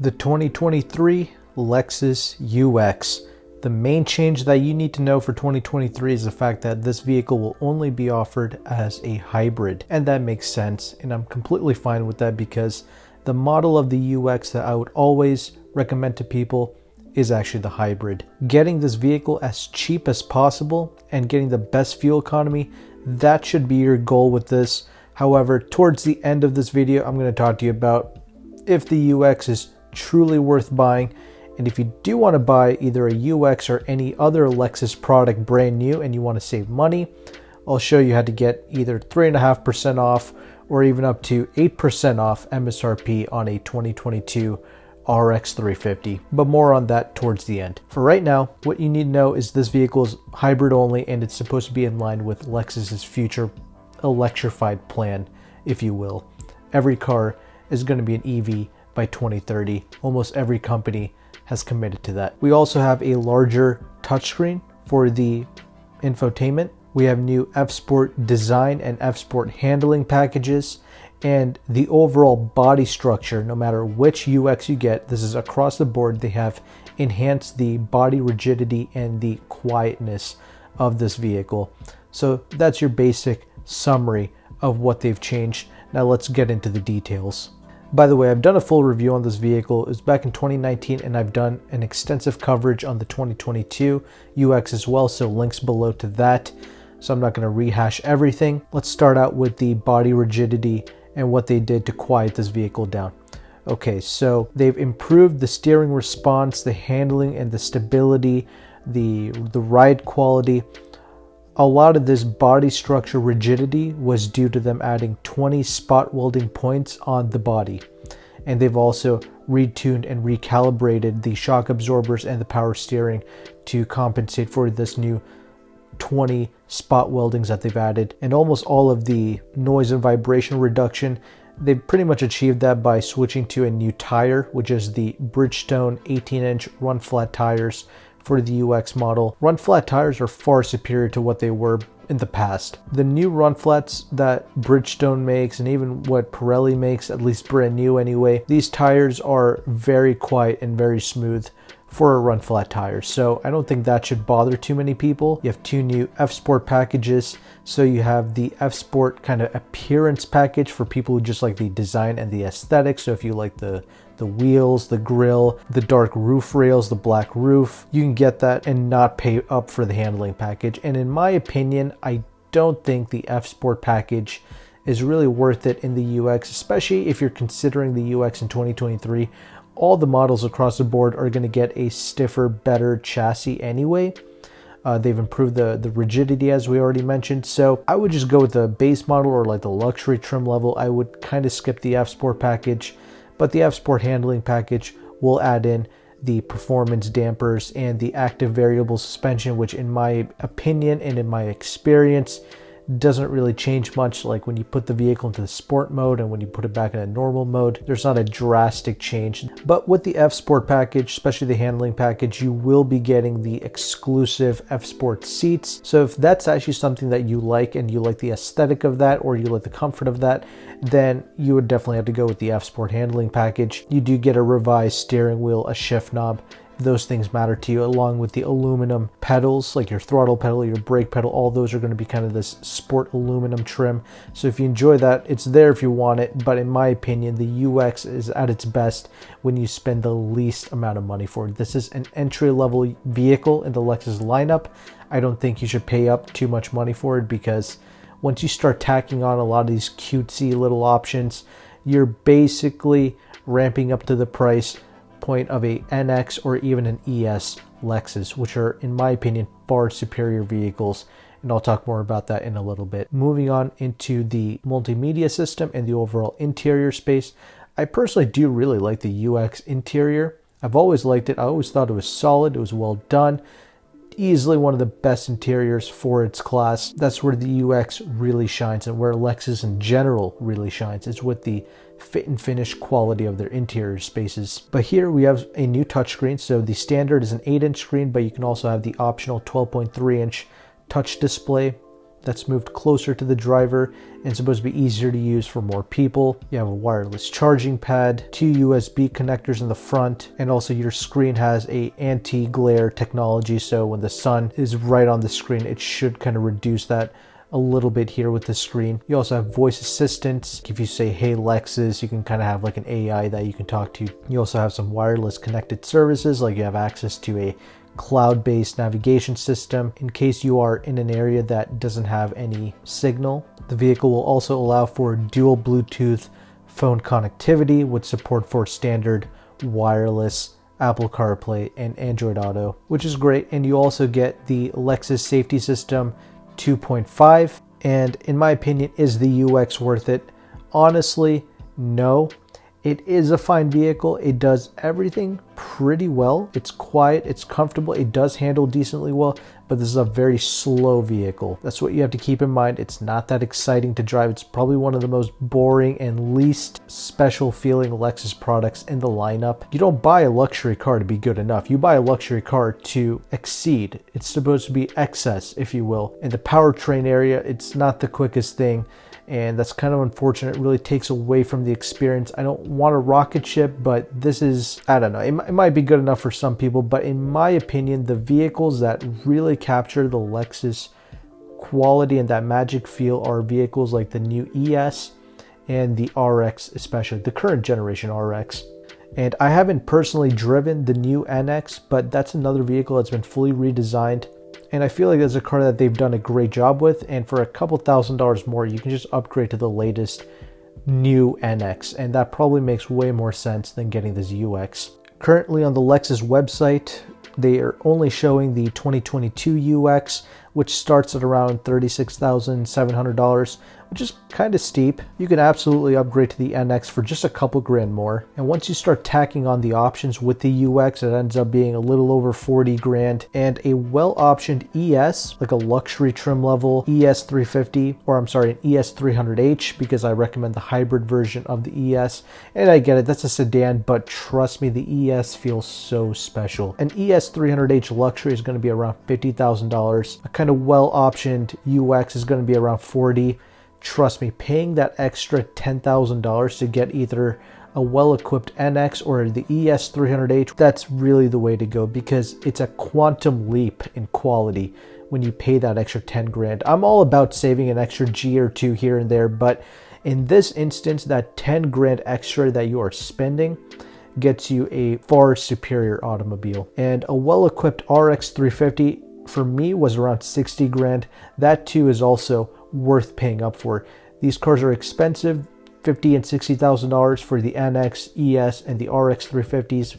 The 2023 Lexus UX. The main change that you need to know for 2023 is the fact that this vehicle will only be offered as a hybrid, and that makes sense, and I'm completely fine with that because the model of the UX that I would always recommend to people is actually the hybrid. Getting this vehicle as cheap as possible and getting the best fuel economy, that should be your goal with this. However, towards the end of this video, I'm going to talk to you about if the UX is truly worth buying, and if you do want to buy either a UX or any other Lexus product brand new and you want to save money, I'll show you how to get either 3.5% off or even up to 8% off MSRP on a 2022 RX 350, but more on that towards the end. For right now, what you need to know is this vehicle is hybrid only and it's supposed to be in line with Lexus's future electrified plan, if you will. Every car is going to be an EV by 2030. Almost every company has committed to that. We also have a larger touchscreen for the infotainment. We have new F-Sport design and F-Sport handling packages, and the overall body structure, no matter which UX you get, this is across the board, they have enhanced the body rigidity and the quietness of this vehicle. So that's your basic summary of what they've changed. Now let's get into the details. By the way, I've done a full review on this vehicle. It was back in 2019, and I've done an extensive coverage on the 2022 UX as well, so links below to that. So I'm not going to rehash everything. Let's start out with the body rigidity and what they did to quiet this vehicle down. Okay, so they've improved the steering response, the handling and the stability, the ride quality. A lot of this body structure rigidity was due to them adding 20 spot welding points on the body. And they've also retuned and recalibrated the shock absorbers and the power steering to compensate for this new 20 spot weldings that they've added. And almost all of the noise and vibration reduction, they pretty much achieved that by switching to a new tire, which is the Bridgestone 18-inch run flat tires for the UX model. Run flat tires are far superior to what they were in the past. The new run flats that Bridgestone makes, and even what Pirelli makes, at least brand new anyway, these tires are very quiet and very smooth for a run flat tire. So I don't think that should bother too many people. You have two new F-Sport packages. So you have the F-Sport kind of appearance package for people who just like the design and the aesthetics. So if you like the wheels, the grille, the dark roof rails, the black roof, you can get that and not pay up for the handling package. And in my opinion, I don't think the F-Sport package is really worth it in the UX, especially if you're considering the UX in 2023. All the models across the board are going to get a stiffer, better chassis anyway. They've improved the rigidity, as we already mentioned. So I would just go with the base model or like the luxury trim level. I would kind of skip the F-Sport package, but the F-Sport handling package will add in the performance dampers and the active variable suspension, which in my opinion and in my experience doesn't really change much. Like when you put the vehicle into the sport mode and when you put it back in a normal mode, there's not a drastic change. But with the F-Sport package, especially the handling package, you will be getting the exclusive F-Sport seats. So if that's actually something that you like and you like the aesthetic of that, or you like the comfort of that, then you would definitely have to go with the F-Sport handling package. You do get a revised steering wheel, a shift knob, those things matter to you, along with the aluminum pedals, like your throttle pedal, your brake pedal. All those are going to be kind of this sport aluminum trim. So if you enjoy that, it's there if you want it. But in my opinion, the UX is at its best when you spend the least amount of money for it. This is an entry-level vehicle in the Lexus lineup. I don't think you should pay up too much money for it, because once you start tacking on a lot of these cutesy little options, you're basically ramping up to the price point of a NX or even an ES Lexus, which are, in my opinion, far superior vehicles. And I'll talk more about that in a little bit. Moving on into the multimedia system and the overall interior space, I personally do really like the UX interior. I've always liked it. I always thought it was solid. It was well done. Easily one of the best interiors for its class. That's where the UX really shines, and where Lexus in general really shines. It's with the fit and finish quality of their interior spaces. But here we have a new touchscreen. So the standard is an 8-inch screen, but you can also have the optional 12.3-inch touch display. that's moved closer to the driver and supposed to be easier to use for more people. You have a wireless charging pad, 2 USB connectors in the front, and also your screen has a anti-glare technology, so when the sun is right on the screen, it should kind of reduce that a little bit here with the screen. You also have voice assistants. If you say, hey Lexus, you can kind of have like an AI that you can talk to. You also have some wireless connected services, like you have access to a cloud-based navigation system in case you are in an area that doesn't have any signal. The vehicle will also allow for dual Bluetooth phone connectivity with support for standard wireless Apple CarPlay and Android Auto, which is great. And you also get the Lexus Safety System 2.5, and in my opinion, is the UX worth it? Honestly, no. It is a fine vehicle. It does everything pretty well. It's quiet, it's comfortable, it does handle decently well, but this is a very slow vehicle. That's what you have to keep in mind. It's not that exciting to drive. It's probably one of the most boring and least special feeling Lexus products in the lineup. You don't buy a luxury car to be good enough. You buy a luxury car to exceed. It's supposed to be excess, if you will. In the powertrain area, it's not the quickest thing, and that's kind of unfortunate. It really takes away from the experience. I don't want a rocket ship, but this is, I don't know, it might be good enough for some people, but in my opinion, the vehicles that really capture the Lexus quality and that magic feel are vehicles like the new ES and the RX, especially the current generation RX. And I haven't personally driven the new NX, but that's another vehicle that's been fully redesigned. And I feel like that's a car that they've done a great job with. And for a couple $1,000s more, you can just upgrade to the latest new NX. And that probably makes way more sense than getting this UX. Currently on the Lexus website, they are only showing the 2022 UX, which starts at around $36,700, which is kind of steep. You can absolutely upgrade to the NX for just a couple grand more. And once you start tacking on the options with the UX, it ends up being a little over 40 grand. And a well-optioned ES, like a luxury trim level ES 350, or I'm sorry, an ES 300H, because I recommend the hybrid version of the ES. And I get it, that's a sedan, but trust me, the ES feels so special. An ES 300H luxury is going to be around $50,000. A kind of well-optioned UX is going to be around 40. Trust me, paying that extra $10,000 to get either a well-equipped NX or the ES 300H, that's really the way to go, because it's a quantum leap in quality when you pay that extra 10 grand. I'm all about saving an extra G or two here and there, but in this instance, that 10 grand extra that you are spending gets you a far superior automobile. And a well-equipped RX 350 for me was around 60 grand. That too is also worth paying up for. These cars are expensive, $50,000 and $60,000 for the NX, ES, and the RX 350s,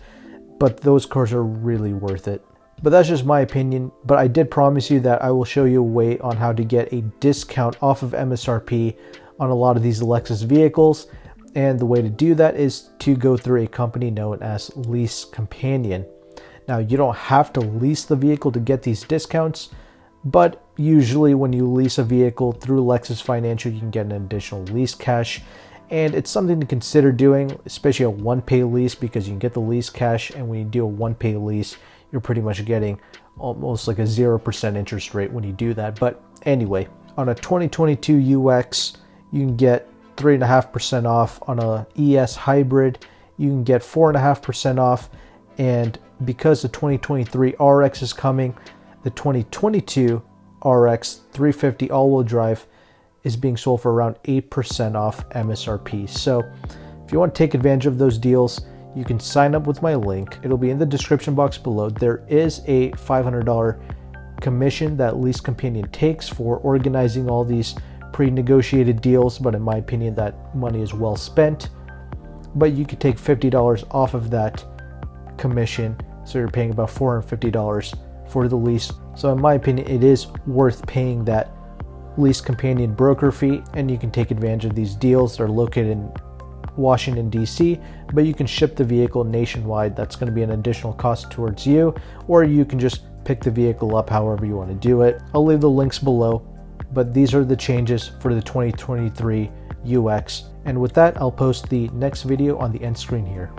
but those cars are really worth it. But that's just my opinion. But I did promise you that I will show you a way on how to get a discount off of MSRP on a lot of these Lexus vehicles. And the way to do that is to go through a company known as AutoCompanion. Now, you don't have to lease the vehicle to get these discounts, but usually when you lease a vehicle through Lexus Financial, you can get an additional lease cash. And it's something to consider doing, especially a one-pay lease, because you can get the lease cash, and when you do a one-pay lease, you're pretty much getting almost like a 0% interest rate when you do that. But anyway, on a 2022 UX, you can get 3.5% off. On a ES hybrid, you can get 4.5% off. And because the 2023 RX is coming, the 2022 RX 350 all-wheel drive is being sold for around 8% off MSRP. So if you want to take advantage of those deals, you can sign up with my link. It'll be in the description box below. There is a $500 commission that AutoCompanion takes for organizing all these pre-negotiated deals, but in my opinion, that money is well spent. But you could take $50 off of that commission, so you're paying about $450 for the lease. So in my opinion, it is worth paying that AutoCompanion broker fee, and you can take advantage of these deals. They're located in Washington, D.C., but you can ship the vehicle nationwide. That's going to be an additional cost towards you, or you can just pick the vehicle up however you want to do it. I'll leave the links below, but these are the changes for the 2023 UX. And with that, I'll post the next video on the end screen here.